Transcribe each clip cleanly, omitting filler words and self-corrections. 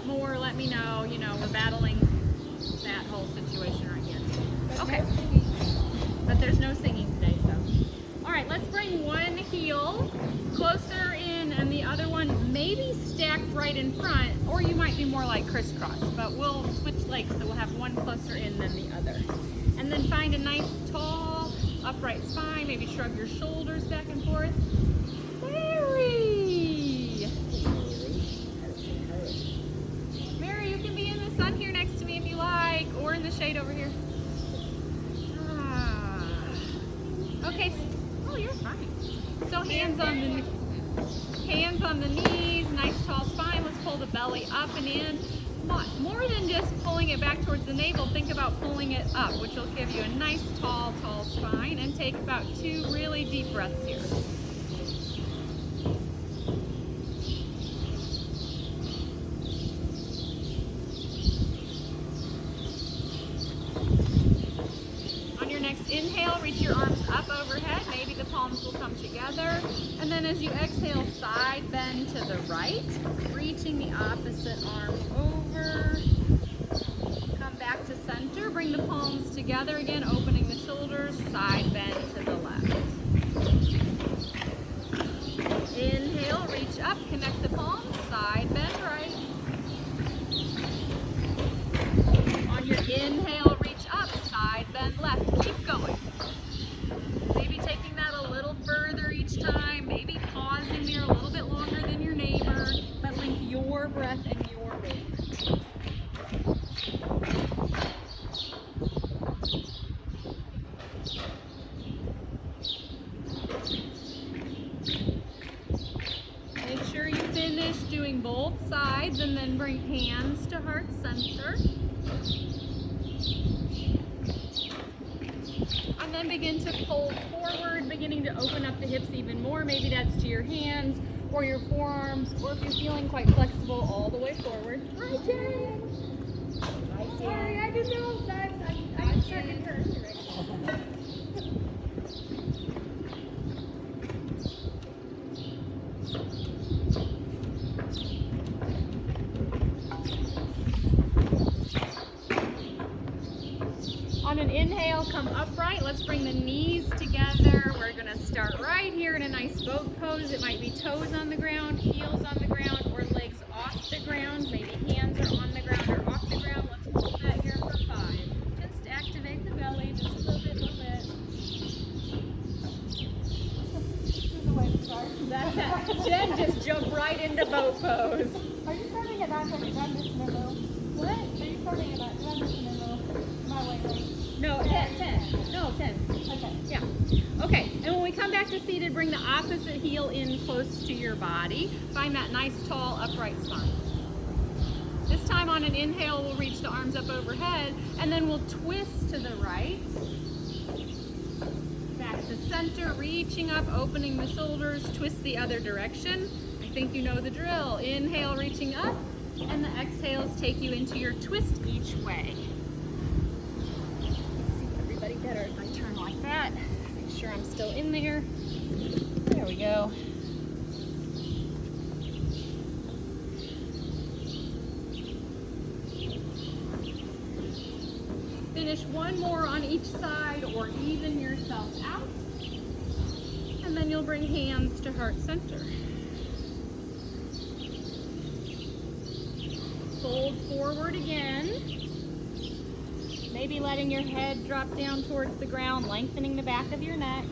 up more, let me know. You know, we're battling that whole situation right here. Okay. But there's no singing today, so. All right, let's bring one heel closer in and the other one maybe stacked right in front, or you might be more like crisscross, but we'll switch legs, so we'll have one closer in than the other. And then find a nice tall upright spine, maybe shrug your shoulders back and forth. Mary! Mary, you can be in the sun here next to me if you like, or in the shade over here. Okay, oh, you're fine. So hands on the knees, nice tall spine. Let's pull the belly up and in. More than just pulling it back towards the navel, think about pulling it up, which will give you a nice tall spine. And take about 2 really deep breaths here. On your next inhale, reach your arms up overhead. Maybe the palms will come together. And then as you exhale, side bend to the right, reaching the opposite arm over. Come back to center. Bring the palms together again, opening the shoulders, side bend to the left. Inhale, reach up, connect the palms, side bend right. On your inhale, reach up, side bend left. Keep going. Maybe taking that a little further each time, maybe pausing there a little bit longer than your neighbor, but link your breath and your movement. Make sure you finish doing both sides and then bring hands to heart center. And then begin to fold forward, beginning to open up the hips even more. Maybe that's to your hands or your forearms, or if you're feeling quite flexible, all the way forward. Hi, Jen. Hi, Sorry, I didn't know if that. I second her. On an inhale, come upright. Let's bring the knees together. We're going to start right here in a nice boat pose. It might be toes on the ground, heels on the ground, or legs off the ground. Maybe hands are on the ground or off the ground. Let's hold that here for 5. Just activate the belly just a little bit, That's it. Jen just jumped right into boat pose. Are you starting at 9:30? Did I miss the memo? What? Are you starting at 9? Did I miss the memo? My way. No, 10. No, 10. Okay. Yeah. Okay, and when we come back to seated, bring the opposite heel in close to your body. Find that nice, tall, upright spine. This time on an inhale, we'll reach the arms up overhead, and then we'll twist to the right. Back to center, reaching up, opening the shoulders, twist the other direction. I think you know the drill. Inhale, reaching up, and the exhales take you into your twist each way. Everybody better if I turn like that. Make sure I'm still in there. There we go. Finish one more on each side or even yourself out. And then you'll bring hands to heart center. Fold forward again. Maybe letting your head drop down towards the ground, lengthening the back of your neck.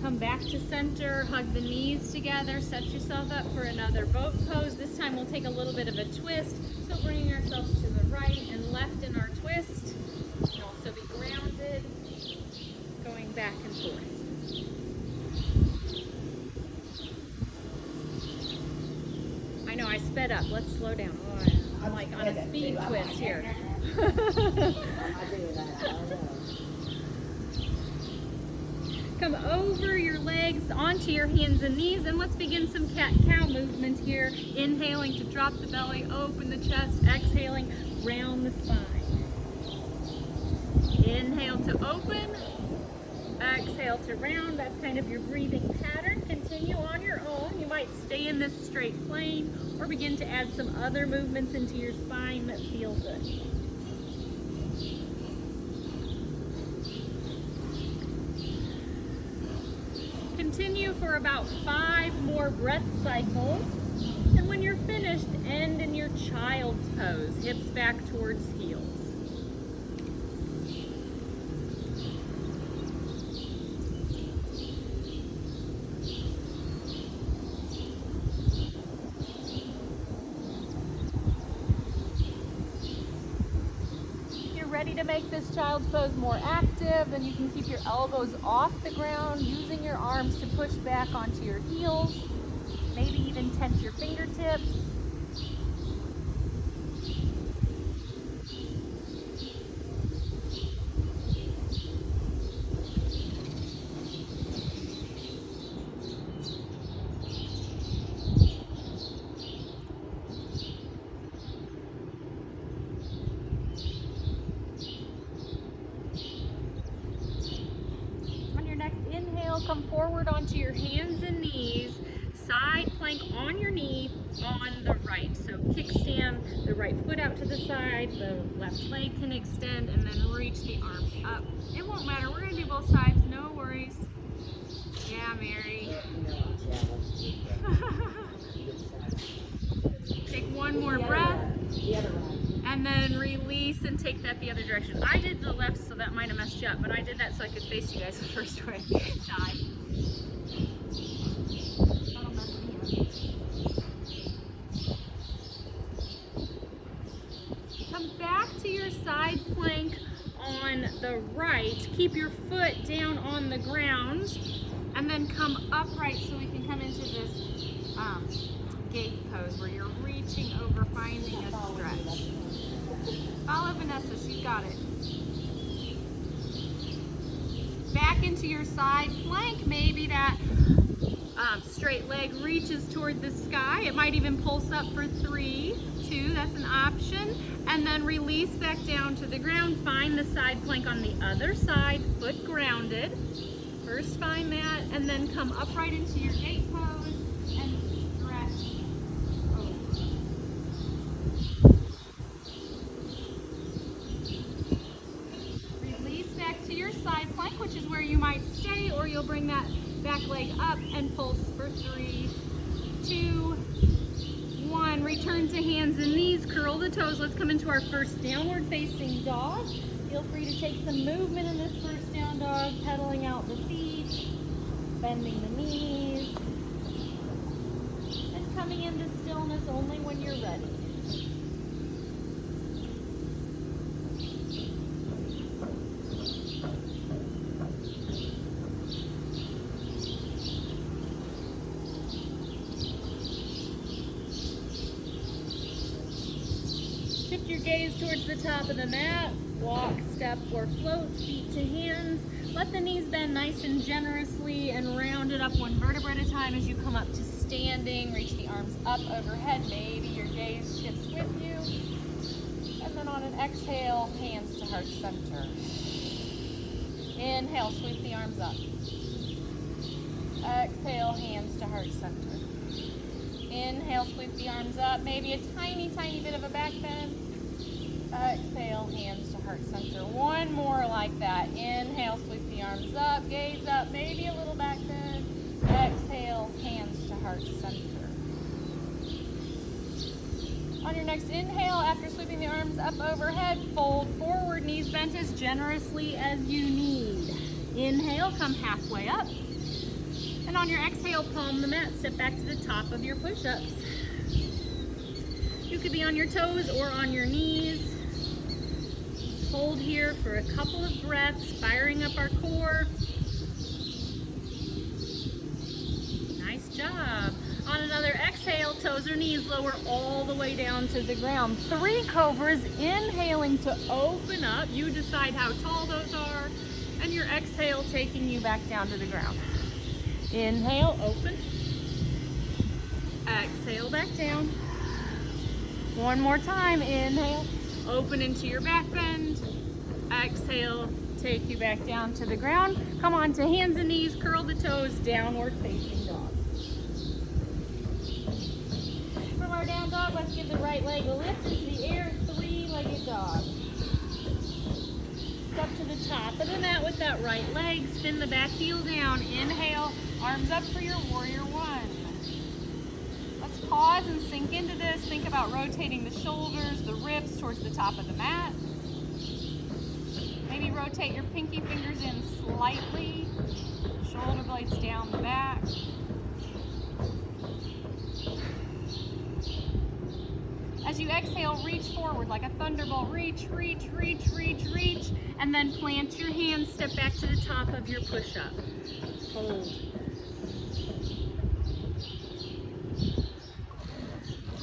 Come back to center, hug the knees together, set yourself up for another boat pose. This time we'll take a little bit of a twist. So bringing ourselves to the right and left in our twist. And also be grounded, going back and forth. I know, I sped up. Let's slow down. Oh, I'm like on a speed twist here. Come over your legs on onto your hands and knees, and let's begin some cat-cow movement here. Inhaling to drop the belly, open the chest, exhaling, round the spine. Inhale to open, exhale to round. That's kind of your breathing pattern. Continue on your own. You might stay in this straight plane or begin to add some other movements into your spine that feel good. Continue for about 5 more breath cycles. And when you're finished, end in your child's pose, hips back towards heels. Ready to make this child's pose more active, then you can keep your elbows off the ground, using your arms to push back onto your heels, maybe even tense your fingertips. Come forward onto your hands and knees, side plank on your knee on the right. So kickstand the right foot out to the side, the left leg can extend, and then reach the arms up. It won't matter, we're gonna do both sides, no worries. Yeah, Mary. Take one more breath. And then release and take that the other direction. I did the left, so that might have messed you up, but I did that so I could face you guys the first way. Side. That'll mess me up. Come back to your side plank on the right. Keep your foot down on the ground, and then come upright so we can come into this gate pose where you're reaching over, finding a stretch. Follow Vanessa, she's got it. Back into your side plank. Maybe that straight leg reaches toward the sky. It might even pulse up for 3, 2, that's an option. And then release back down to the ground. Find the side plank on the other side, foot grounded. First find that, and then come upright into your gate pose and stretch. Side plank, which is where you might stay, or you'll bring that back leg up and pulse for 3, 2, 1. Return to hands and knees, curl the toes. Let's come into our first downward facing dog. Feel free to take some movement in this first down dog, pedaling out the feet, bending the knees, and coming into stillness only when you're ready. Shift your gaze towards the top of the mat. Walk, step, or float, feet to hands. Let the knees bend nice and generously and round it up 1 vertebra at a time as you come up to standing. Reach the arms up overhead. Maybe your gaze shifts with you. And then on an exhale, hands to heart center. Inhale, sweep the arms up. Exhale, hands to heart center. Inhale, sweep the arms up. Maybe a tiny, tiny bit of a back bend. Exhale, hands to heart center. 1 more like that. Inhale, sweep the arms up, gaze up, maybe a little back bend. Exhale, hands to heart center. On your next inhale, after sweeping the arms up overhead, fold forward, knees bent as generously as you need. Inhale, come halfway up. And on your exhale, palm the mat, step back to the top of your push-ups. You could be on your toes or on your knees. Hold here for a couple of breaths, firing up our core. Nice job. On another exhale, toes or knees lower all the way down to the ground. 3 cobras, inhaling to open up. You decide how tall those are. And your exhale taking you back down to the ground. Inhale, open. Exhale, back down. One more time. Inhale, open into your back bend. Exhale, take you back down to the ground. Come on to hands and knees, curl the toes, downward facing dog. From our down dog, let's give the right leg a lift into the air, three-legged dog. Step to the top of the mat with that right leg, spin the back heel down. Inhale, arms up for your warrior one. Let's pause and sink into this. Think about rotating the shoulders, the ribs towards the top of the mat. Maybe rotate your pinky fingers in slightly. Shoulder blades down the back. As you exhale, reach forward like a thunderbolt. Reach, reach, reach, reach, reach. And then plant your hands, step back to the top of your push-up. Hold.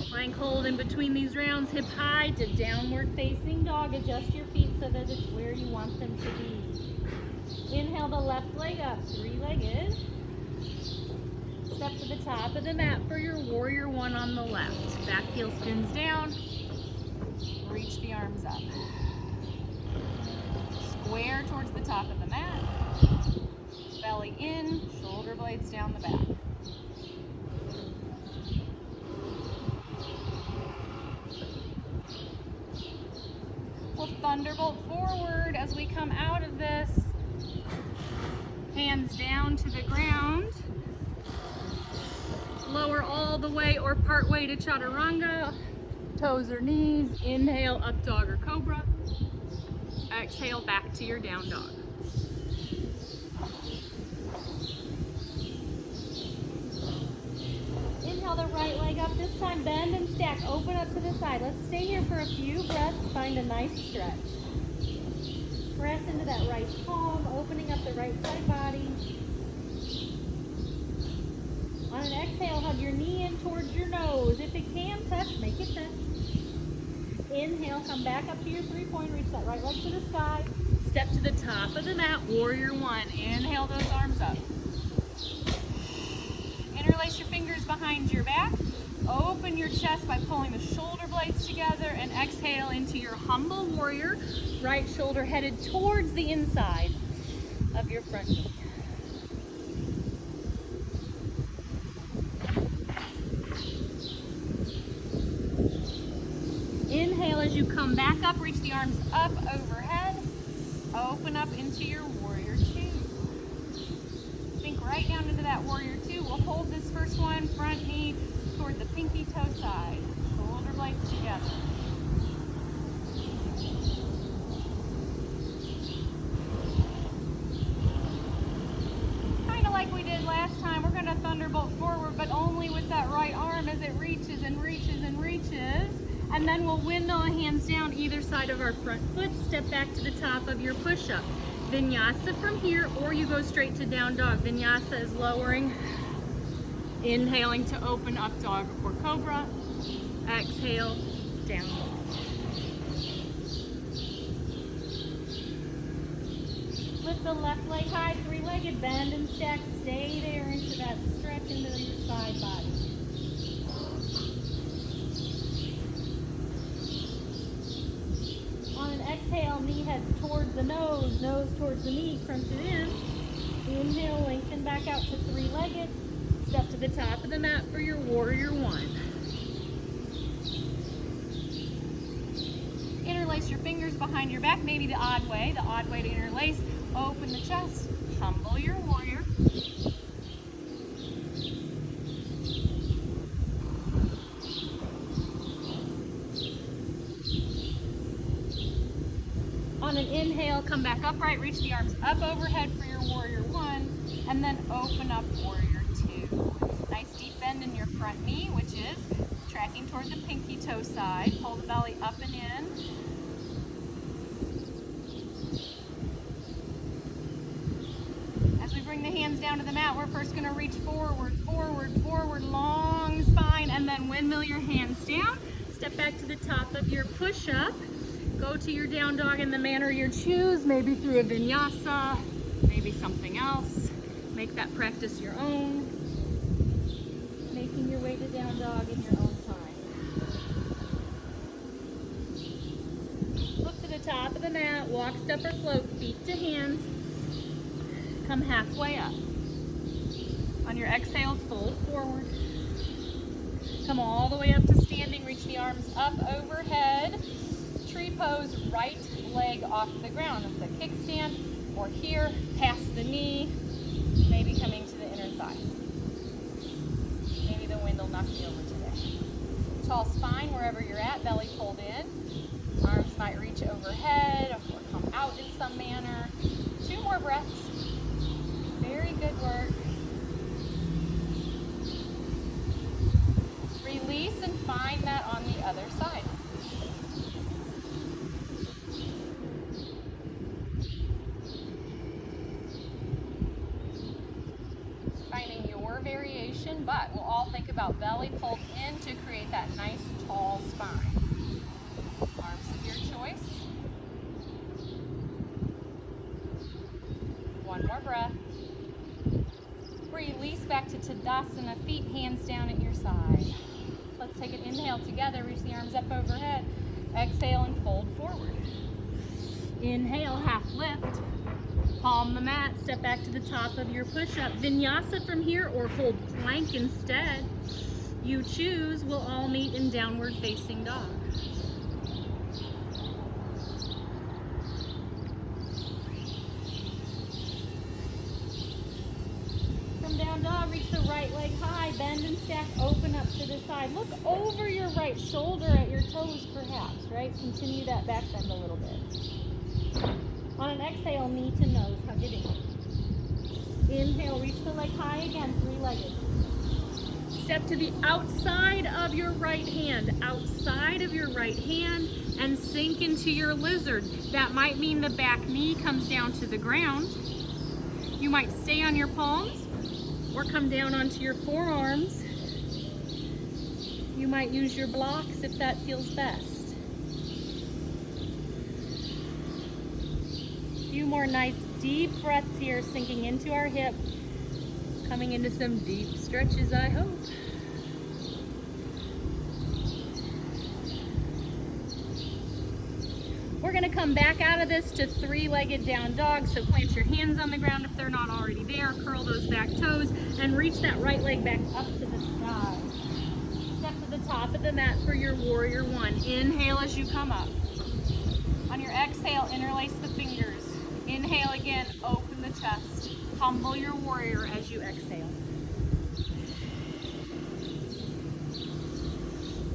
Plank hold in between these rounds, hip high to downward facing dog. Adjust your feet so that it's where you want them to be. Inhale the left leg up, three-legged. Step to the top of the mat for your warrior one on the left. Back heel spins down. Reach the arms up. Square towards the top of the mat. Belly in, shoulder blades down the back. We'll thunderbolt forward as we come out of this. Hands down to the ground. Lower all the way or part way to chaturanga. Toes or knees. Inhale, up dog or cobra. Exhale, back to your down dog. Inhale the right leg up. This time bend and stack. Open up to the side. Let's stay here for a few breaths. Find a nice stretch. Press into that right palm, opening up the right side body. On an exhale, hug your knee in towards your nose. If it can touch, make it touch. Inhale, come back up to your three-point. Reach that right leg to the sky. Step to the top of the mat, warrior one. Inhale those arms up. Interlace your fingers behind your back. Open your chest by pulling the shoulder blades together and exhale into your humble warrior. Right shoulder headed towards the inside of your front knee. Inhale as you come back up, reach the arms up overhead. Open up into your warrior two. Sink right down into that warrior two. We'll hold this first one, front knee toward the pinky toe side. Shoulder blades together. Kind of like we did last time, we're going to thunderbolt forward, but only with that right arm as it reaches and reaches and reaches. And then we'll windmill the hands down either side of our front foot. Step back to the top of your push-up. Vinyasa from here, or you go straight to down dog. Vinyasa is lowering. Inhaling to open up dog or cobra. Exhale, down dog. Lift the left leg high, three-legged bend and stack. Stay there into that stretch into your side body. On an exhale, knee heads towards the nose, nose towards the knee, crunch it in. Inhale, lengthen back out to three-legged. Step to the top of the mat for your warrior one. Interlace your fingers behind your back, maybe the odd way to interlace. Open the chest, humble your warrior. On an inhale, come back upright, reach the arms up overhead for your warrior one, and then open up warrior two. Nice deep bend in your front knee, which is tracking toward the pinky toe side. Pull the belly up and in. As we bring the hands down to the mat, we're first going to reach forward, forward, forward, long spine, and then windmill your hands down. Step back to the top of your push-up. Go to your down dog in the manner you choose, maybe through a vinyasa, maybe something else. Make that practice your own. Making your way to down dog in your own time. Look to the top of the mat, walk, step, or float, feet to hands. Come halfway up. On your exhale, fold forward. Come all the way up to standing, reach the arms up overhead. Tree pose, right leg off the ground. It's a kickstand, or here, past the knee, maybe coming to the inner thigh. Maybe the wind will knock you over today. Tall spine wherever you're at, belly pulled in. Arms might reach overhead or come out in some manner. 2 more breaths. Very good work. Release and find that on the other side. Finding your variation, but we'll all think about belly pulled in to create that nice tall spine. Arms of your choice. 1 more breath. Release back to Tadasana, feet hands down at your side. Let's take an inhale together, reach the arms up overhead. Exhale and fold forward. Inhale, half lift. Palm the mat, step back to the top of your push-up. Vinyasa from here or hold plank instead. You choose, we'll all meet in downward facing dog. Down dog, reach the right leg high, bend and stack, open up to the side. Look over your right shoulder at your toes perhaps, right? Continue that back bend a little bit. On an exhale, knee to nose, hug it in. Inhale, reach the leg high again, 3-legged. Step to the outside of your right hand, and sink into your lizard. That might mean the back knee comes down to the ground. You might stay on your palms, or come down onto your forearms. You might use your blocks if that feels best. A few more nice deep breaths here, sinking into our hip, coming into some deep stretches, I hope. We're gonna come back out of this to 3-legged down dog. So plant your hands on the ground if they're not already there. Curl those back toes and reach that right leg back up to the sky. Step to the top of the mat for your warrior 1. Inhale as you come up. On your exhale, interlace the fingers. Inhale again, open the chest. Humble your warrior as you exhale.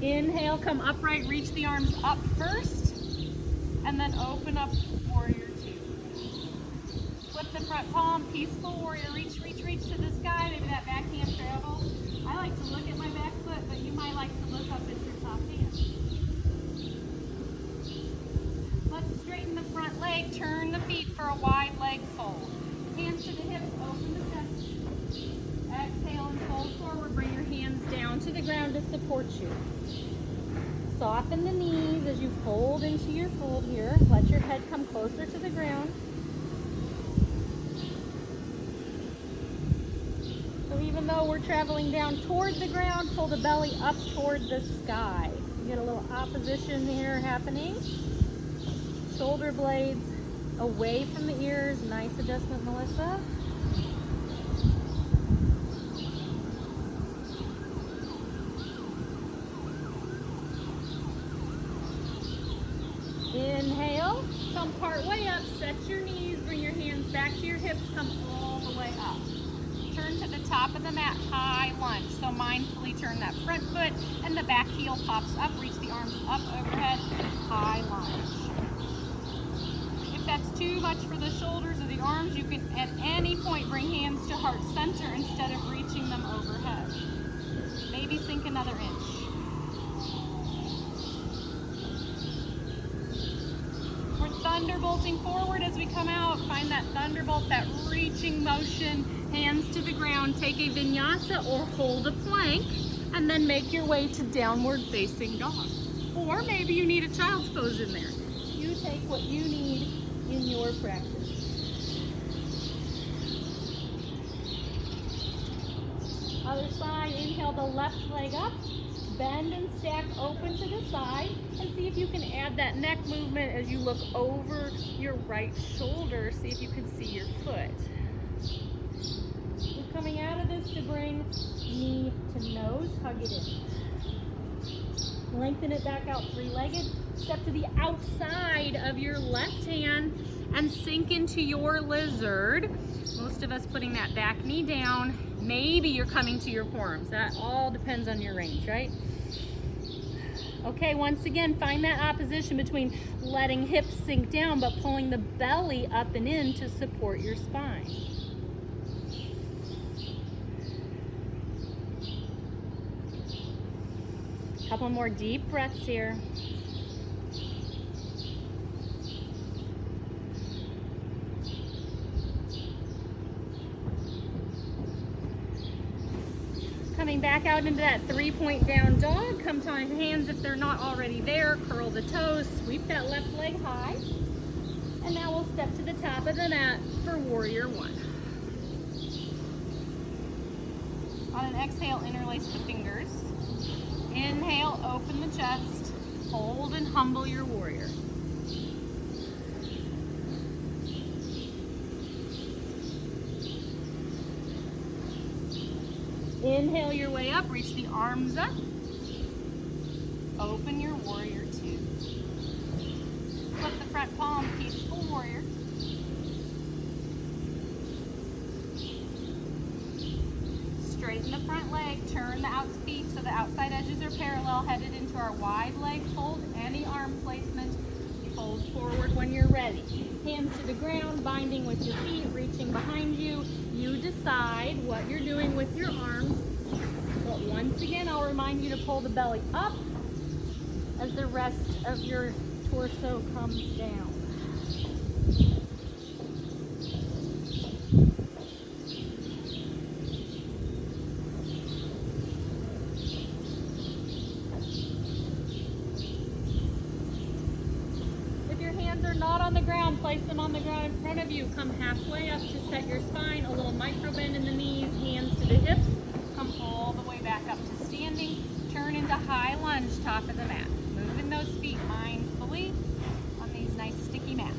Inhale, come upright, reach the arms up first. And then open up warrior 2. Flip the front palm, peaceful warrior. Reach, reach, reach to the sky. Maybe that back hand travel. I like to look at my back foot, but you might like to look up at your top hand. Let's straighten the front leg. Turn the feet for a wide leg fold. Hands to the hips, open the chest. Exhale and fold forward. Bring your hands down to the ground to support you. Soften the knees as you fold into your fold here. Let your head come closer to the ground. So even though we're traveling down toward the ground, pull the belly up toward the sky. You get a little opposition here happening. Shoulder blades away from the ears. Nice adjustment, Melissa. Inhale, come part way up, set your knees, bring your hands back to your hips, come all the way up. Turn to the top of the mat, high lunge. So mindfully turn that front foot and the back heel pops up, reach the arms up overhead, high lunge. If that's too much for the shoulders or the arms, you can at any point bring hands to heart center instead of reaching them overhead. Maybe sink another inch. Thunderbolting forward as we come out. Find that thunderbolt, that reaching motion. Hands to the ground. Take a vinyasa or hold a plank and then make your way to downward facing dog. Or maybe you need a child's pose in there. You take what you need in your practice. Other side, inhale the left leg up, bend and stack open to the side, and see if you can add that neck movement as you look over your right shoulder. See if you can see your foot. We're coming out of this to bring knee to nose, hug it in. Lengthen it back out, three-legged. Step to the outside of your left hand and sink into your lizard. Most of us putting that back knee down. Maybe you're coming to your forearms. That all depends on your range, right? Okay, once again, find that opposition between letting hips sink down but pulling the belly up and in to support your spine. Couple more deep breaths here. Coming back out into that 3-point down dog. Come to your hands if they're not already there. Curl the toes, sweep that left leg high. And now we'll step to the top of the mat for warrior one. On an exhale, interlace the fingers. Inhale, open the chest. Hold and humble your warrior. Inhale your way up, reach the arms up. Open your warrior two. Flip the front palm, peaceful warrior. Straighten the front leg, turn the out feet so the outside edges are parallel, headed into our wide leg fold. Any arm placement, fold forward when you're ready. Hands to the ground, binding with your feet, reaching behind you. You decide what you're doing with your arms. But once again, I'll remind you to pull the belly up as the rest of your torso comes down. If your hands are not on the ground, place them on the ground in front of you. Come halfway up to set your spine. A little micro bend in the knees, hands to the hips. Come all the way back up to standing. Turn into high lunge, top of the mat. Moving those feet mindfully on these nice sticky mats.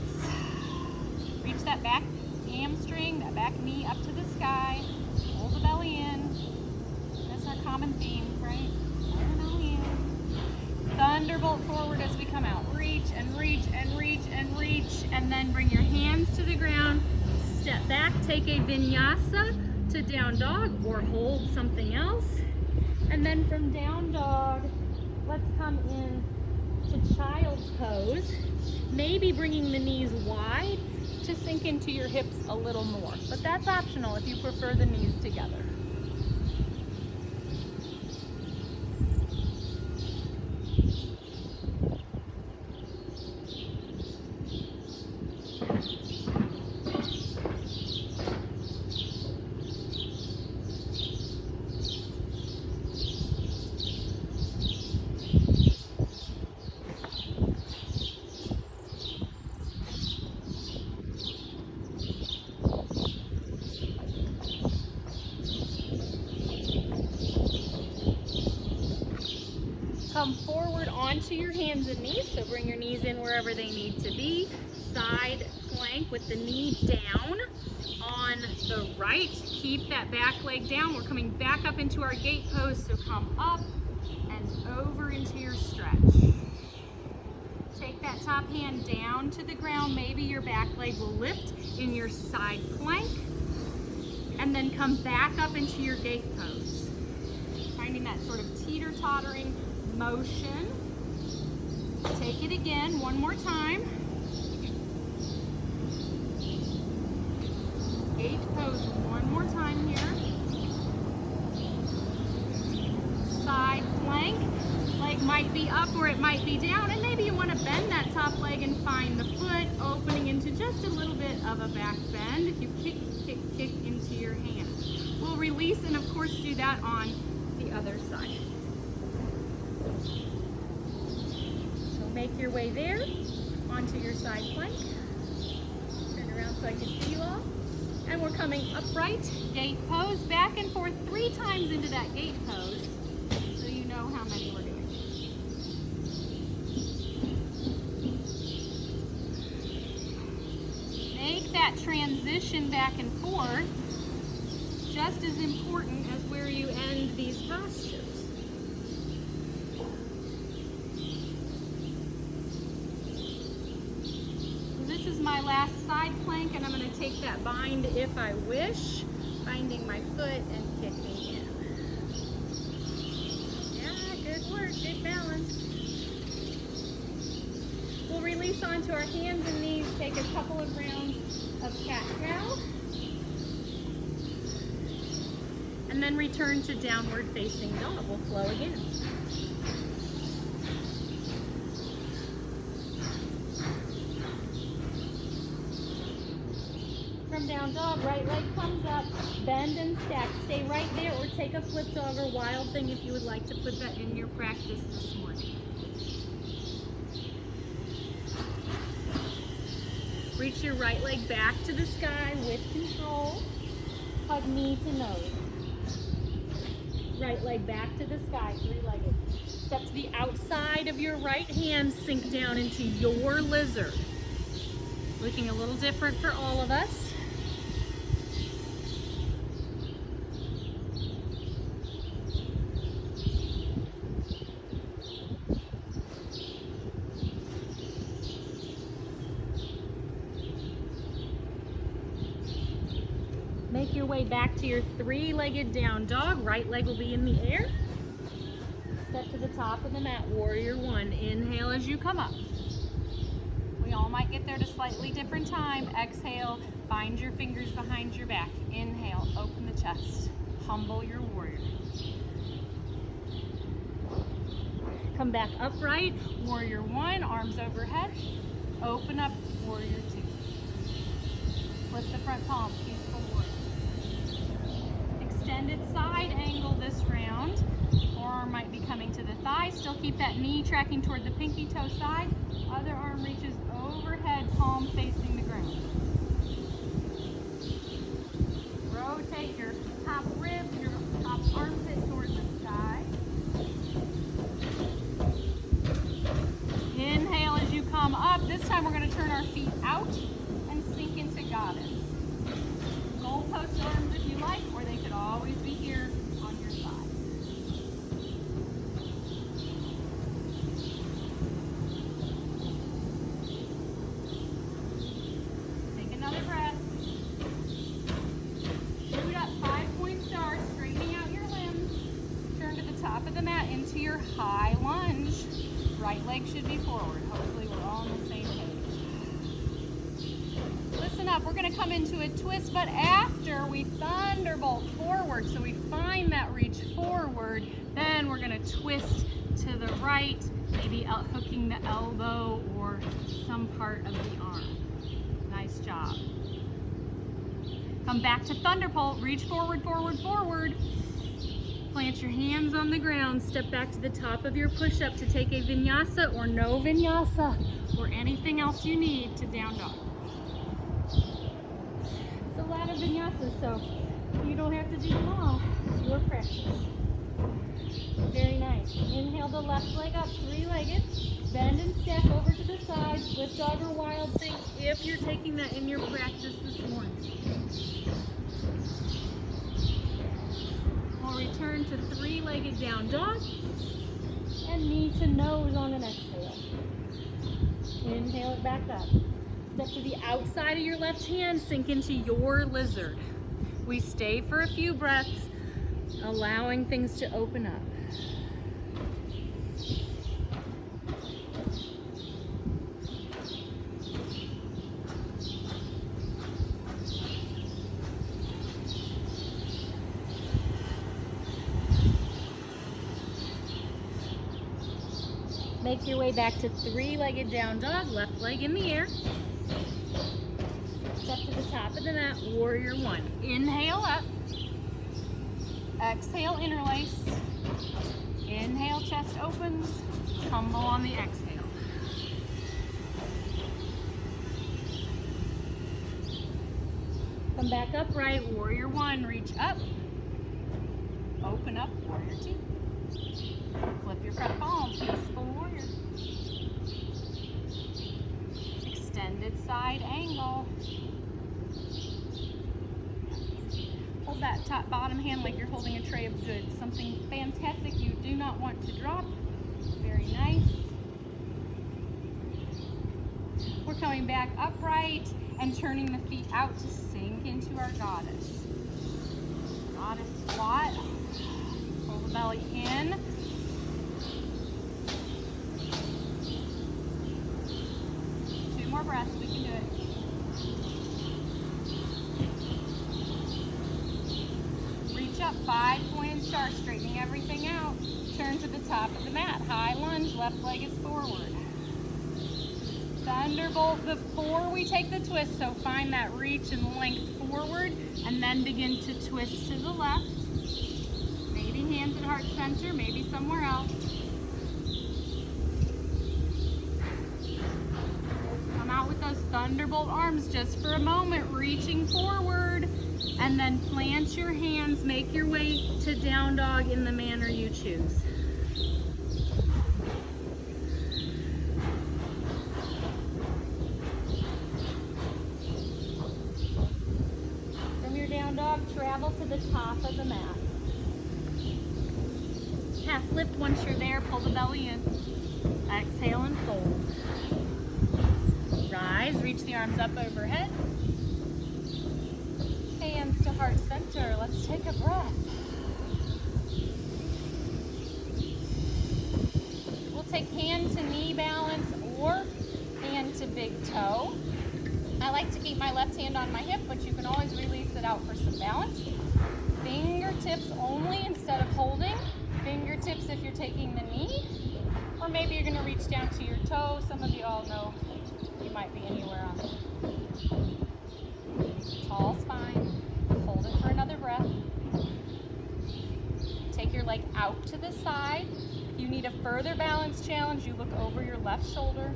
Reach that back hamstring, that back knee up to the sky. Pull the belly in. That's our common theme, right? Thunderbolt forward as we come out. Reach and reach and reach and reach, and then bring your hands to the ground. Step back, take a vinyasa to down dog or hold something else. And then from down dog, let's come in to child's pose. Maybe bringing the knees wide to sink into your hips a little more, but that's optional if you prefer the knees together. Come forward onto your hands and knees, so bring your knees in wherever they need to be. Side plank with the knee down. On the right, keep that back leg down. We're coming back up into our gate pose, so come up and over into your stretch. Take that top hand down to the ground. Maybe your back leg will lift in your side plank, and then come back up into your gate pose. Finding that sort of teeter-tottering motion. Take it again, one more time. Gate pose one more time here. Side plank. Leg might be up or it might be down, and maybe you want to bend that top leg and find the foot opening into just a little bit of a back bend. If you kick, kick, kick into your hand. We'll release and of course do that on the other side. So make your way there onto your side plank. Turn around so I can see you all. And we're coming upright, gate pose, back and forth 3 times into that gate pose so you know how many we're doing. Make that transition back and forth just as important as where you end these postures. This is my last side plank, and I'm going to take that bind if I wish, binding my foot and kicking in. Yeah, good work, good balance. We'll release onto our hands and knees, take a couple of rounds of cat-cow, and then return to downward facing dog. We'll flow again. From down dog, right leg comes up, bend and stack. Stay right there or take a flip dog or wild thing if you would like to put that in your practice this morning. Reach your right leg back to the sky with control. Hug knee to nose. Right leg back to the sky, three-legged. Step to the outside of your right hand, sink down into your lizard. Looking a little different for all of us. Make your way back to your three-legged down dog. Right leg will be in the air. Step to the top of the mat, warrior one. Inhale as you come up. We all might get there at a slightly different time. Exhale, bind your fingers behind your back. Inhale, open the chest. Humble your warrior. Come back upright, warrior one, arms overhead. Open up, warrior two. Flip the front palm, peaceful warrior. Extended side angle this round. Forearm might be coming to the thigh. Still keep that knee tracking toward the pinky toe side. Other arm reaches overhead, palm facing the ground. Rotate your top rib, your top armpit towards the sky. Inhale as you come up. This time we're going to turn our feet out and sink into goddess. Goalpost arms if you like, or they could always be here on your side. Take another breath. Shoot up, 5-point star, straightening out your limbs. Turn to the top of the mat into your high lunge. Right leg should be forward. Hopefully we're all on the same page. Listen up, we're going to come into a twist, but after we thunderbolt forward, so we find that reach forward, then we're going to twist to the right, maybe out hooking the elbow or some part of the arm. Nice job. Come back to thunderbolt, reach forward, forward, forward. Plant your hands on the ground, step back to the top of your push-up to take a vinyasa or no vinyasa or anything else you need to down dog. It's a lot of vinyasas, so you don't have to do them all. It's your practice. Very nice. Inhale the left leg up, three-legged. Bend and stack over to the side. Flip dog or wild thing if you're taking that in your practice this morning. We'll return to three-legged down dog and knee to nose on an exhale. Inhale it back up. Step to the outside of your left hand, sink into your lizard. We stay for a few breaths, allowing things to open up. Make your way back to three-legged down dog, left leg in the air. Step to the top of the mat, warrior one. Inhale up. Exhale, interlace. Inhale, chest opens. Humble on the exhale. Come back upright, warrior one. Reach up. Open Warrior two. Flip your front palm, peaceful warrior. Extended side angle. Hold that top bottom hand like you're holding a tray of goods. Something fantastic you do not want to drop. Very nice. We're coming back upright and turning the feet out to sink into our goddess. Goddess squat. Pull the belly in. Two more breaths, we can do it. Reach up, 5-pointed star, straightening everything out. Turn to the top of the mat. High lunge, left leg is forward. Thunderbolt before we take the twist, so find that reach and length forward, and then begin to twist to the left. Maybe hands at heart center, maybe somewhere else. Come out with those thunderbolt arms just for a moment, reaching forward, and then plant your hands, make your way to down dog in the manner you choose. Travel to the top of the mat. Half lift once you're there, pull the belly in. Exhale and fold. Rise, reach the arms up overhead. Hands to heart center. Let's take a breath. We'll take hand to knee balance or hand to big toe. I like to keep my left hand on my hip, but you can always release it out for some balance. Fingertips only instead of holding. Fingertips if you're taking the knee, or maybe you're going to reach down to your toe. Some of you all know you might be anywhere on it. Tall spine. Hold it for another breath. Take your leg out to the side. If you need a further balance challenge, you look over your left shoulder.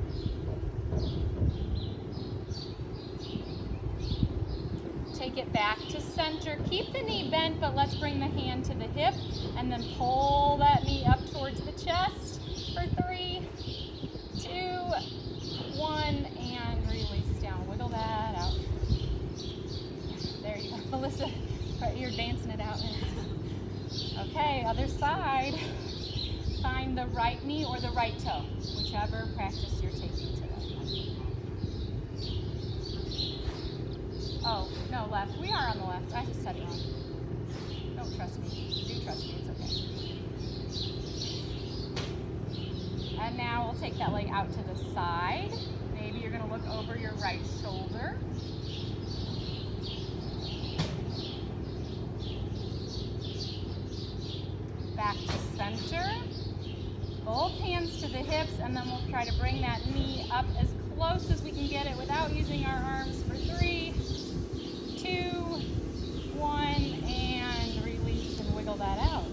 Take it back to center. Keep the knee bent, but let's bring the hand to the hip and then pull that knee up towards the chest for 3, 2, 1, and release down. Wiggle that out. There you go. Melissa, you're dancing it out. Okay, other side. Find the right knee or the right toe, whichever practice you're taking today. Oh, no, left. We are on the left. I just said it wrong. Don't trust me. Do trust me. It's okay. And now we'll take that leg out to the side. Maybe you're going to look over your right shoulder. Back to center. Both hands to the hips, and then we'll try to bring that knee up as close as we can get it without using our arms for 3, 2, 1, and release and wiggle that out.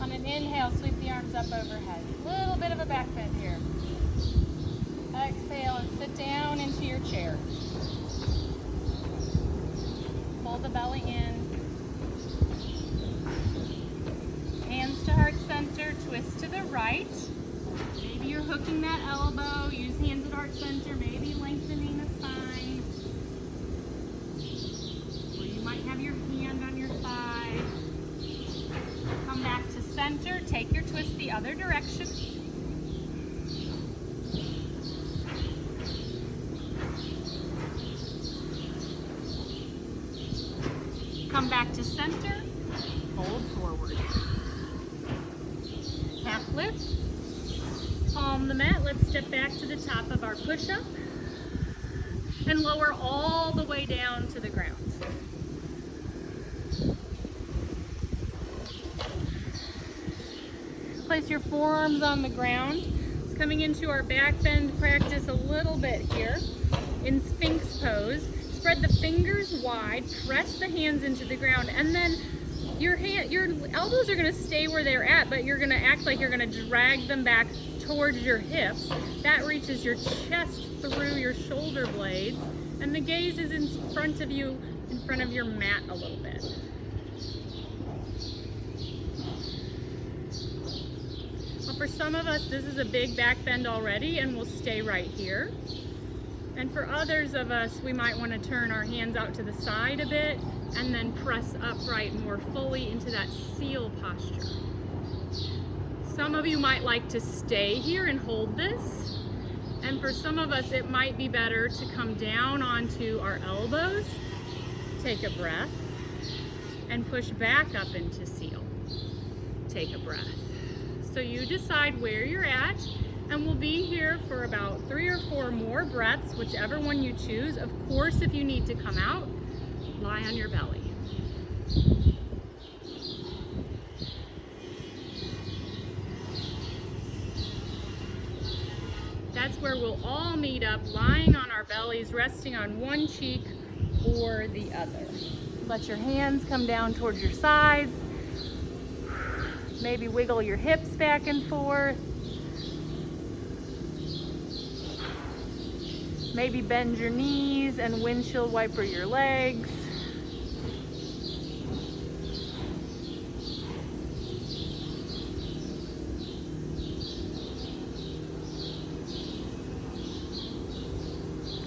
On an inhale, sweep the arms up overhead. A little bit of a back bend here. Exhale and sit down into your chair. Pull the belly in. Hands to heart center, twist to the right. Maybe you're hooking that elbow, use hands at heart center, maybe lengthening the spine. Or you might have your hand on your thigh. Come back to center, take your twist the other direction. Come back to center, fold forward. Half lift, palm the mat. Let's step back to the top of our push-up and lower all the way down to the ground. Place your forearms on the ground. It's coming into our back bend practice a little bit here in Sphinx pose. Spread the fingers wide, press the hands into the ground, and then your elbows are going to stay where they're at, but you're going to act like you're going to drag them back towards your hips. That reaches your chest through your shoulder blades, and the gaze is in front of you, in front of your mat a little bit. Well, for some of us, this is a big back bend already, and we'll stay right here. And for others of us, we might want to turn our hands out to the side a bit and then press upright more fully into that seal posture. Some of you might like to stay here and hold this. And for some of us, it might be better to come down onto our elbows, take a breath, and push back up into seal. Take a breath. So you decide where you're at, and we'll be here for about 3 or 4 more breaths, whichever one you choose. Of course, if you need to come out, lie on your belly. That's where we'll all meet up, lying on our bellies, resting on one cheek or the other. Let your hands come down towards your sides. Maybe wiggle your hips back and forth. Maybe bend your knees and windshield wiper your legs.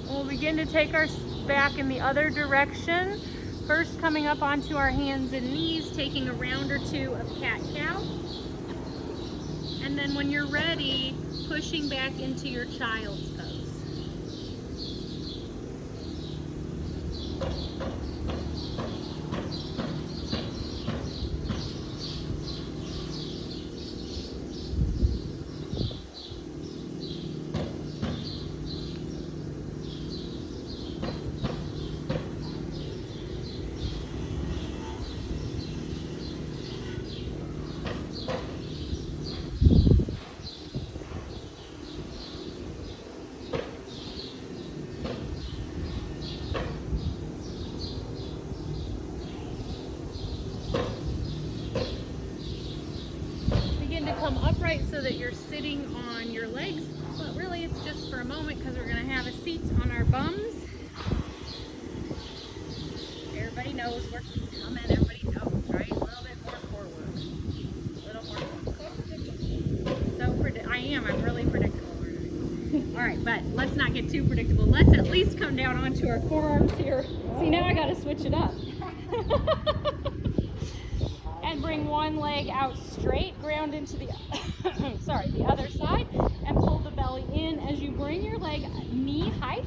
We'll begin to take our back in the other direction. First coming up onto our hands and knees, taking a round or two of cat-cow. And then when you're ready, pushing back into your child's pose. Come upright so that you're sitting on your legs, but really it's just for a moment because we're going to have a seat on our bums. Everybody knows we're coming, everybody knows, right? A little bit more forward. A little more forward. I'm really predictable. Alright, but let's not get too predictable. Let's at least come down onto our forearms here. See, now I got to switch it up. And bring one leg out straight, ground into the the other side, and pull the belly in as you bring your leg knee height,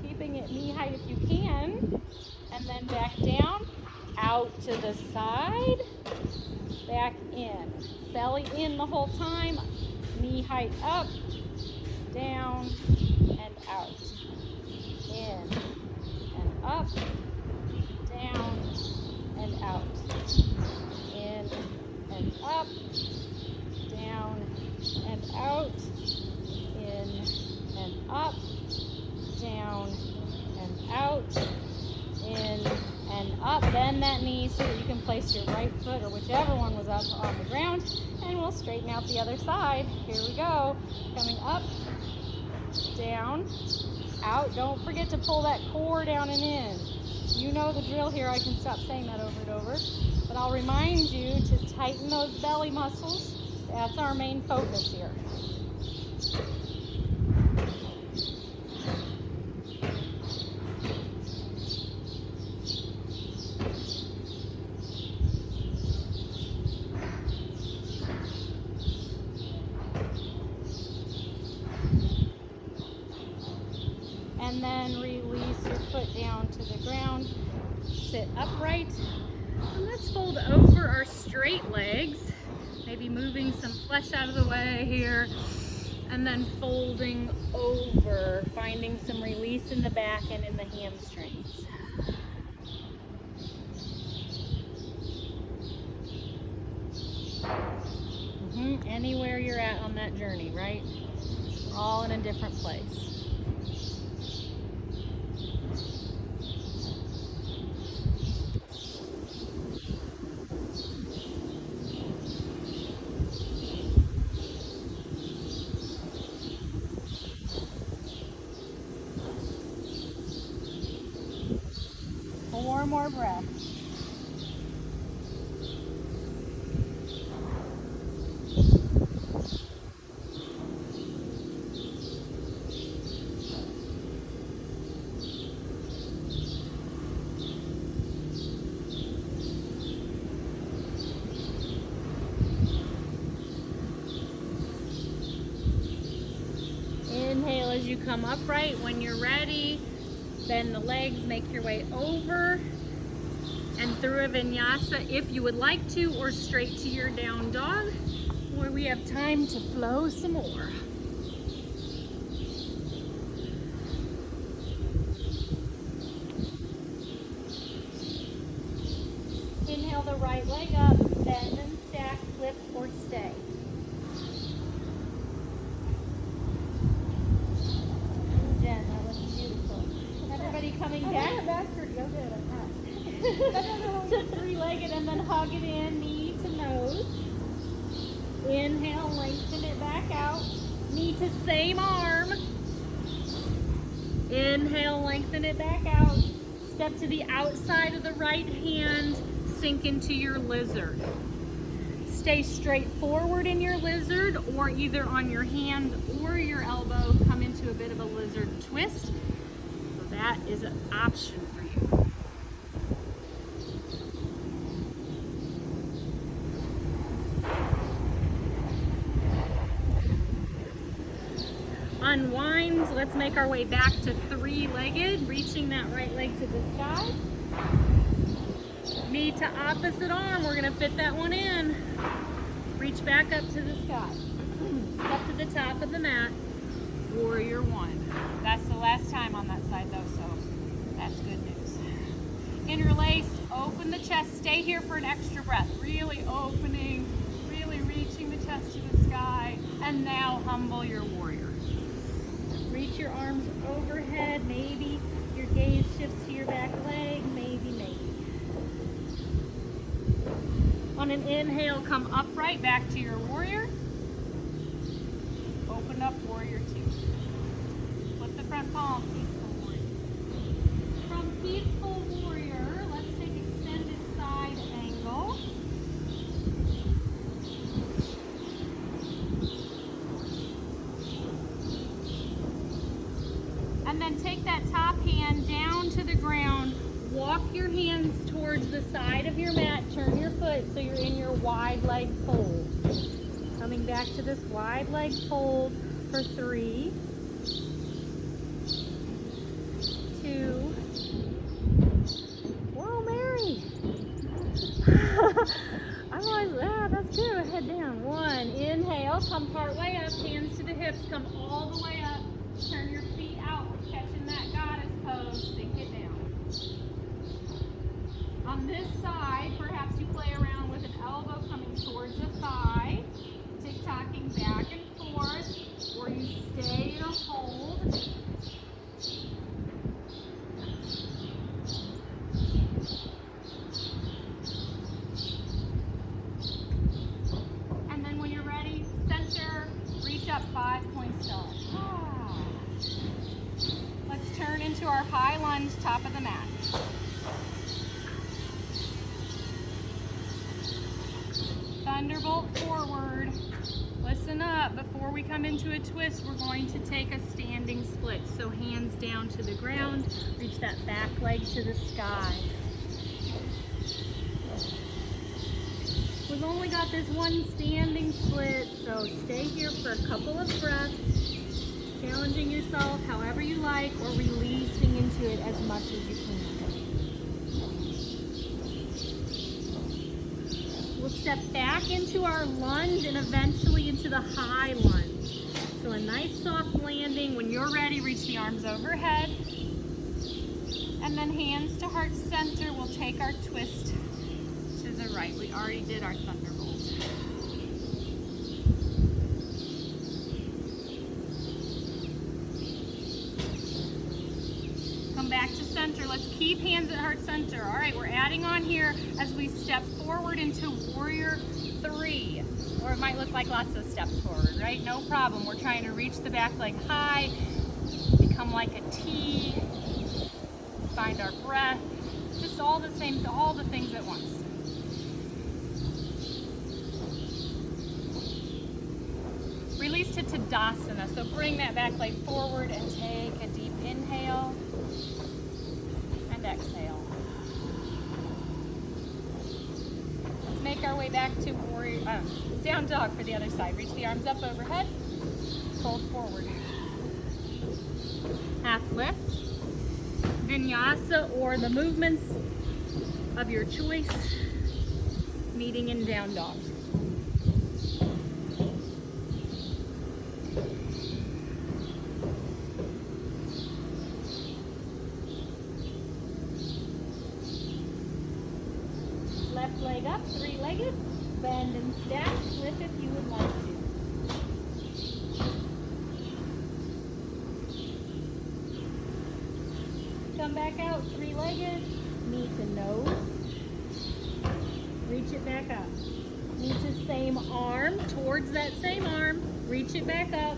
keeping it knee height if you can, and then back down, out to the side, back in. Belly in the whole time, knee height up, down, and out. In, and up, down, and out. In and up, down and out, in and up, down and out, in and up. Bend that knee so that you can place your right foot or whichever one was up on the ground, and we'll straighten out the other side. Here we go. Coming up, down, out. Don't forget to pull that core down and in. You know the drill here. I can stop saying that over and over. But I'll remind you to tighten those belly muscles. That's our main focus here. And then release your foot down to the ground. Sit upright. And let's fold over our straight legs, maybe moving some flesh out of the way here, and then folding over, finding some release in the back and in the hamstrings. Anywhere you're at on that journey, right? All in a different place. 4 more breaths. Inhale as you come upright. When you're ready, bend the legs, make your way over and through a vinyasa if you would like to, or straight to your down dog, where we have time to flow some more. Inhale the right leg up, bend and stack, flip or stay. Jen, that was beautiful. Everybody coming back. Mastered yoga at a time. To three-legged and then hug it in, knee to nose. Inhale, lengthen it back out. Knee to same arm. Inhale, lengthen it back out. Step to the outside of the right hand, sink into your lizard. Stay straight forward in your lizard, or either on your hand or your elbow, come into a bit of a lizard twist. So that is an option for you. Unwind. Let's make our way back to three-legged, reaching that right leg to the sky. Knee to opposite arm. We're going to fit that one in. Reach back up to the sky. Step to the top of the mat. Warrior one. That's the last time on that side though, so that's good news. Interlace, open the chest. Stay here for an extra breath. Really opening, really reaching the chest to the sky. And now humble your warrior. Reach your arms overhead. Maybe your gaze shifts to your back leg. Maybe. On an inhale, come upright back to your warrior. Open up warrior two. Flip the front palm, peaceful warrior. From peaceful warrior, let's take extended side angle. And then take that top hand down to the ground. Walk your hands towards the side of your mat. Turn your foot so you're in your wide leg fold. Coming back to this wide leg fold for 3, 2. Whoa, Mary. I'm always, that's good. Head down. 1. Inhale. Come part way up. Hands to the hips. Come all the way up. Turn your feet out. Catching that goddess pose. Sink it down. On this side, perhaps you play around with an elbow coming towards the thigh, tick-tocking back and forth, or you stay in a hold. And then when you're ready, center, reach up 5-point star. Let's turn into our high lunge, top of the mat. Thunderbolt forward. Listen up. Before we come into a twist, we're going to take a standing split. So hands down to the ground. Reach that back leg to the sky. We've only got this one standing split, so stay here for a couple of breaths. Challenging yourself however you like, or releasing into it as much as you can. We'll step back into our lunge and eventually into the high lunge. So a nice soft landing. When you're ready, reach the arms overhead. And then hands to heart center. We'll take our twist to the right. We already did our thunderbolt. Back to center. Let's keep hands at heart center. All right, we're adding on here as we step forward into warrior 3. Or it might look like lots of steps forward, right? No problem. We're trying to reach the back leg high, become like a T, find our breath. Just all the things at once. Release to Tadasana. So bring that back leg forward and take a deep inhale and exhale. Let's make our way back to down dog for the other side. Reach the arms up overhead, fold forward. Half lift, vinyasa, or the movements of your choice, meeting in down dog. Left leg up, three-legged, bend and stack, flip if you would like to. Come back out, three-legged, knee to nose, reach it back up. Knee to same arm, towards that same arm, reach it back up,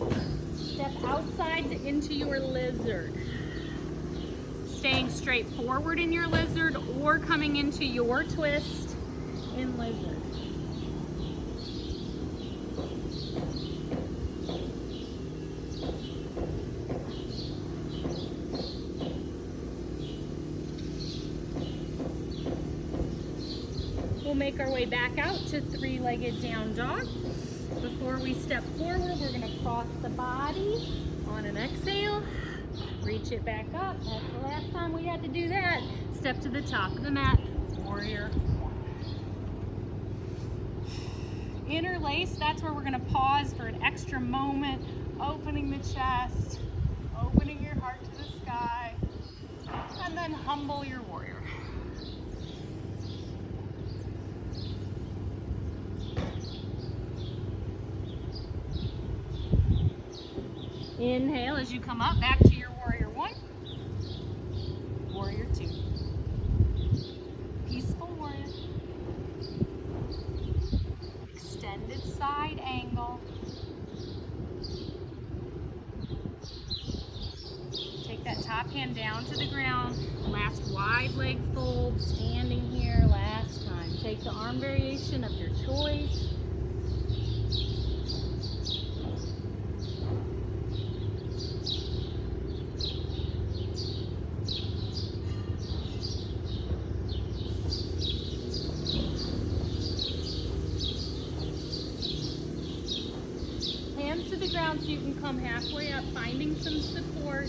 step outside into your lizard. Staying straight forward in your lizard or coming into your twist in lizard. We'll make our way back out to three-legged down dog. Before we step forward, we're going to cross the body on an exhale. Reach it back up. That's the last time we had to do that. Step to the top of the mat, warrior one. Interlace, that's where we're going to pause for an extra moment, opening the chest, opening your heart to the sky, and then humble your warrior. Inhale as you come up, back to your warrior one, warrior two. Peaceful warrior. Extended side angle. Take that top hand down to the ground. Last wide leg fold, standing here last time. Take the arm variation of your choice. Hands to the ground so you can come halfway up, finding some support.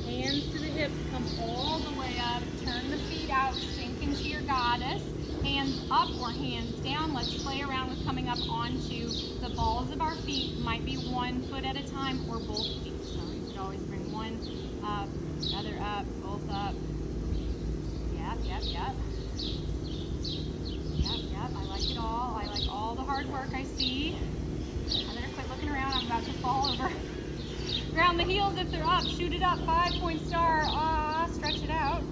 Hands to the hips, come all the way up. Turn the feet out, sink into your goddess. Hands up or hands down. Let's play around with coming up onto the balls of our feet. Might be one foot at a time or both feet. So you could always bring one up, other up, both up. Yep. I like it all. I like all the hard work I see. I better quit looking around. I'm about to fall over. Ground the heels if they're up. Shoot it up. 5-point star. Stretch it out.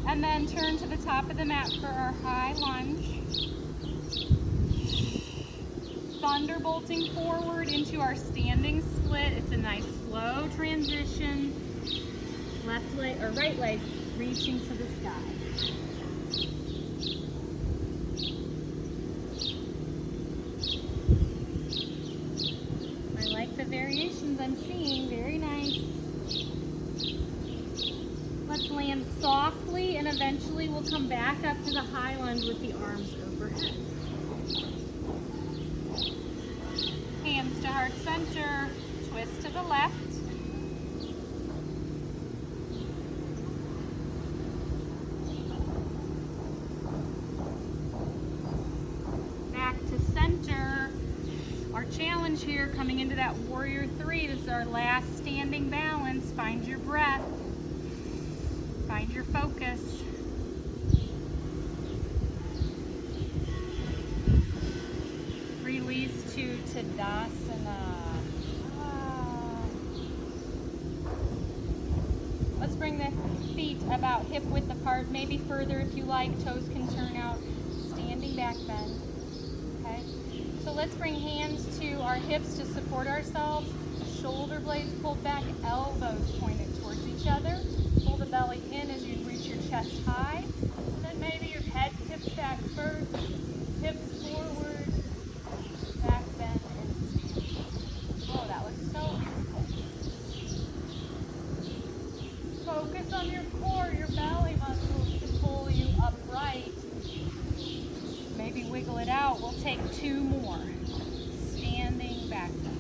And then turn to the top of the mat for our high lunge. Thunderbolting forward into our standing split. It's a nice slow transition. Left leg or right leg reaching to the sky. The variations I'm seeing, very nice. Let's land softly and eventually we'll come back up to the high lunge with the arms overhead. Hands to heart center, twist to the left. Back to center. Our challenge here coming into that warrior three, this is our last standing balance. Find your breath, find your focus. Release to Tadasana. Let's bring the feet about hip width apart, maybe further if you like. Toes can turn out. Standing back bend. Okay. So let's bring hands to our hips to support ourselves. Shoulder blades pulled back, elbows pointed towards each other. Pull the belly in as you reach your chest high. And then focus on your core, your belly muscles to pull you upright. Maybe wiggle it out. We'll take 2 more. Standing back then.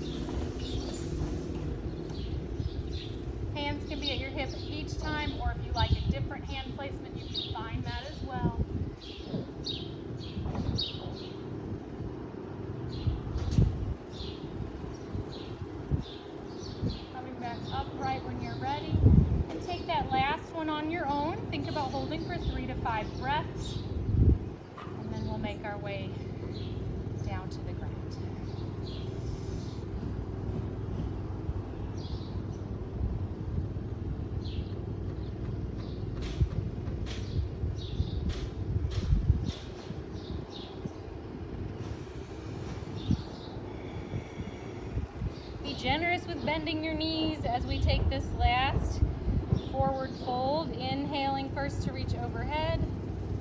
Hands can be at your hip each time, or if you like a different hand placement, you can find that as well. Coming back upright when you're ready. And take that last one on your own. Think about holding for 3 to 5 breaths. And then we'll make our way down to the ground. Be generous with bending your knees as we take this last forward fold. Inhaling first to reach overhead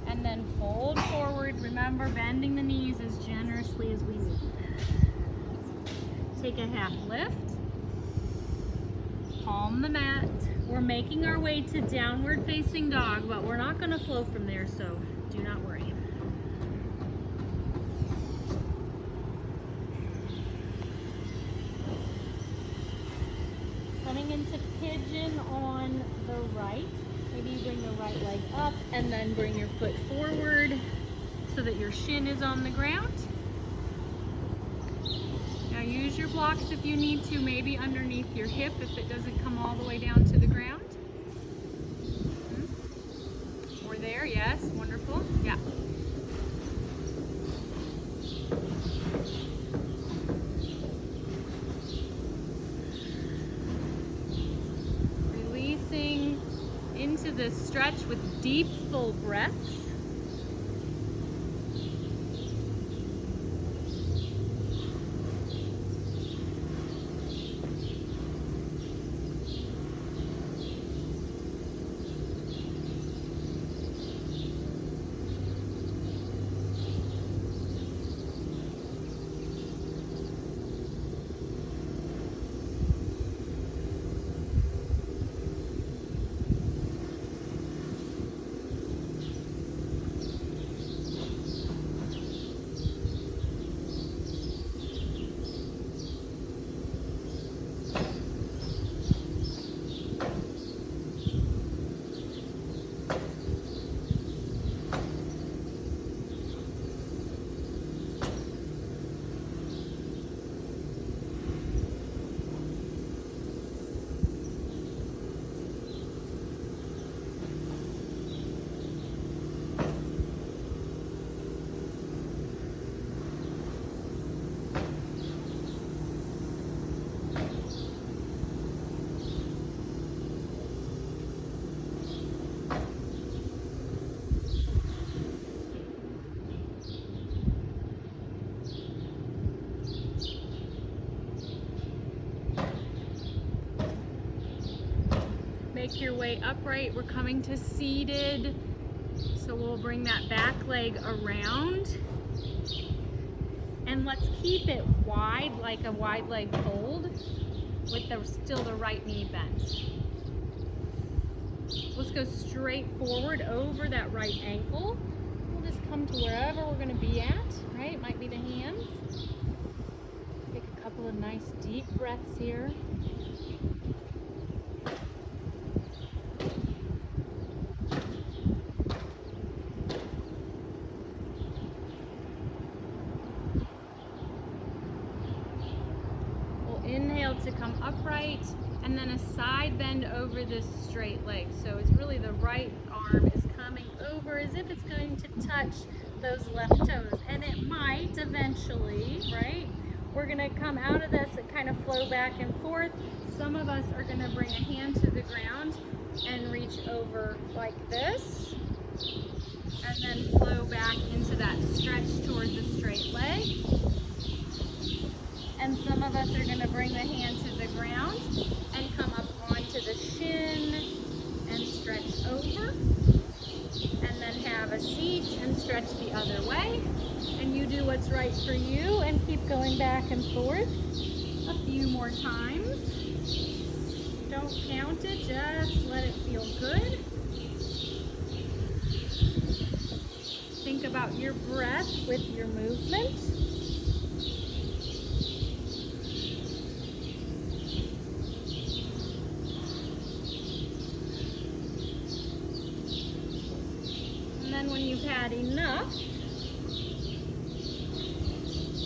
and then fold forward. Remember, bending the knees as generously as we need. Take a half lift. Palm the mat. We're making our way to downward facing dog, but we're not going to flow from there, so do not worry. Coming into pigeon on the right. Maybe you bring the right leg up and then bring your foot forward so that your shin is on the ground. Now use your blocks if you need to, maybe underneath your hip if it doesn't come all the way down to the ground. Or there, yes, wonderful. Yeah. Into this stretch with deep, full breaths. Make your way upright. We're coming to seated. So we'll bring that back leg around. And let's keep it wide, like a wide leg fold, with still the right knee bent. Let's go straight forward over that right ankle. We'll just come to wherever we're going to be at, right? It might be the hands. Take a couple of nice deep breaths here. Inhale to come upright, and then a side bend over this straight leg. So it's really the right arm is coming over as if it's going to touch those left toes, and it might eventually, right? We're going to come out of this and kind of flow back and forth. Some of us are going to bring a hand to the ground and reach over like this, and then flow back into that stretch toward the straight leg. And some of us are going to bring the hand to the ground and come up onto the shin and stretch over. And then have a seat and stretch the other way. And you do what's right for you and keep going back and forth a few more times. Don't count it, just let it feel good. about your breath with your movement. And then when you've had enough,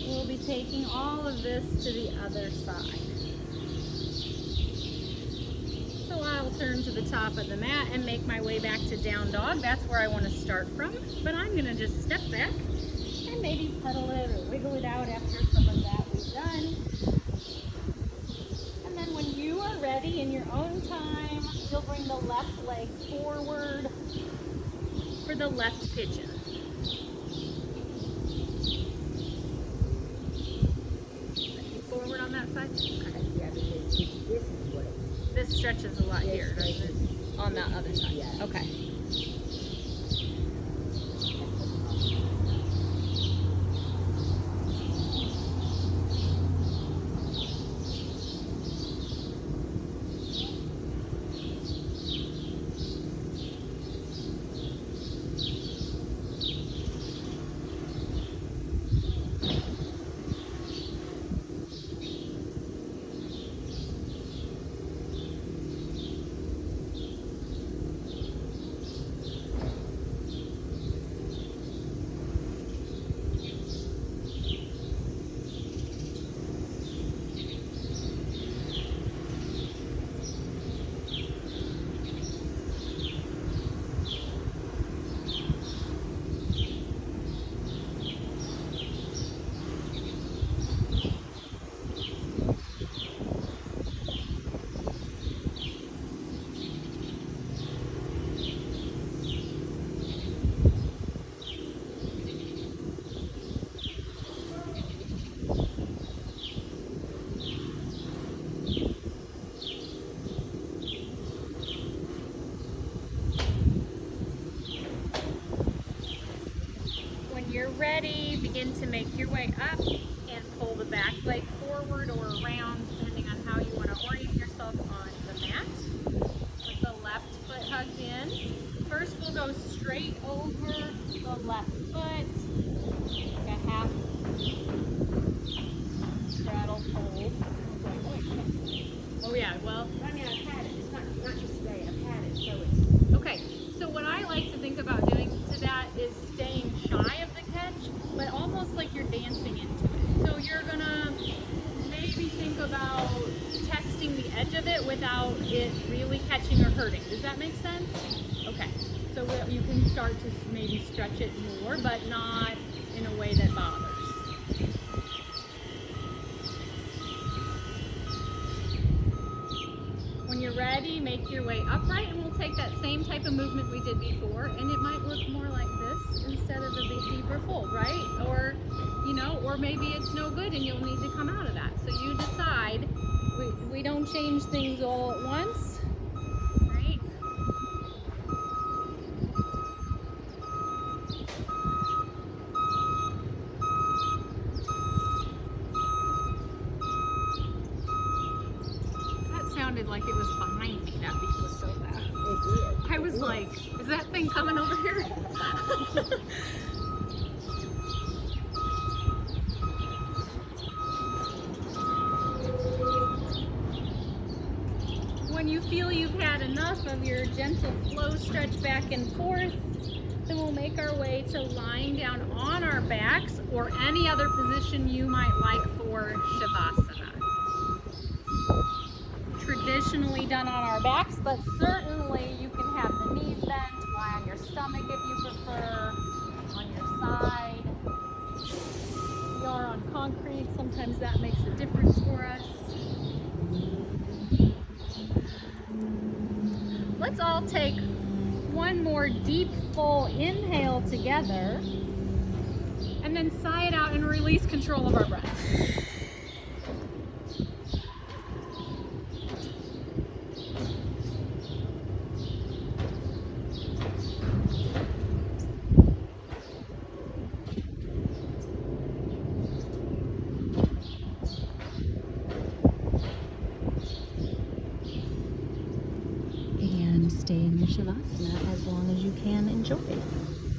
we'll be taking all of this to the other side. So I'll turn to the top of the mat and make my way back to down dog. That's where I want to start from. But I'm going to just step back and maybe pedal it or wiggle it out after some of that we've done. And then when you are ready in your own time, you'll bring the left leg forward for the left pigeon. Forward on that side? Okay. Yeah, because this is what This stretches a lot here, Yes, doesn't it? On that other side. Yeah. Okay. You're ready, begin to make your way up and pull the back leg forward or around, depending on how you want to orient yourself on the mat. With the left foot hugged in. First we'll go straight over the left foot, like a half straddle fold. Oh yeah, well, I mean, I've had it. It's not just today. I've had it, so it's okay. So what I like to think about doing to that is staying shy of the catch, but almost like you're dancing into it. So you're gonna maybe think about testing the edge of it without it really catching or hurting. Does that make sense? Okay. So you can start to maybe stretch it more, but not in a way that bothers. When you're ready, make your way upright, and we'll take that same type of movement we did before, and it might look more like this instead of a big deeper fold, right? Or, you know, or maybe it's no good and you'll need to come out of that. So you decide. We don't change things all at once, right? That sounded like it was behind me. That beat was so loud. it did. I was like, is that thing coming over here? When you feel you've had enough of your gentle flow stretch back and forth, then we'll make our way to lying down on our backs or any other position you might like for Shavasana. Traditionally done on our backs, but certainly you can have the knees bent, lie on your stomach if you prefer, on your side. We are on concrete, sometimes that makes a difference for us. Let's all take one more deep, full inhale together, and then sigh it out and release control of our breath. And stay in your Shavasana as long as you can enjoy.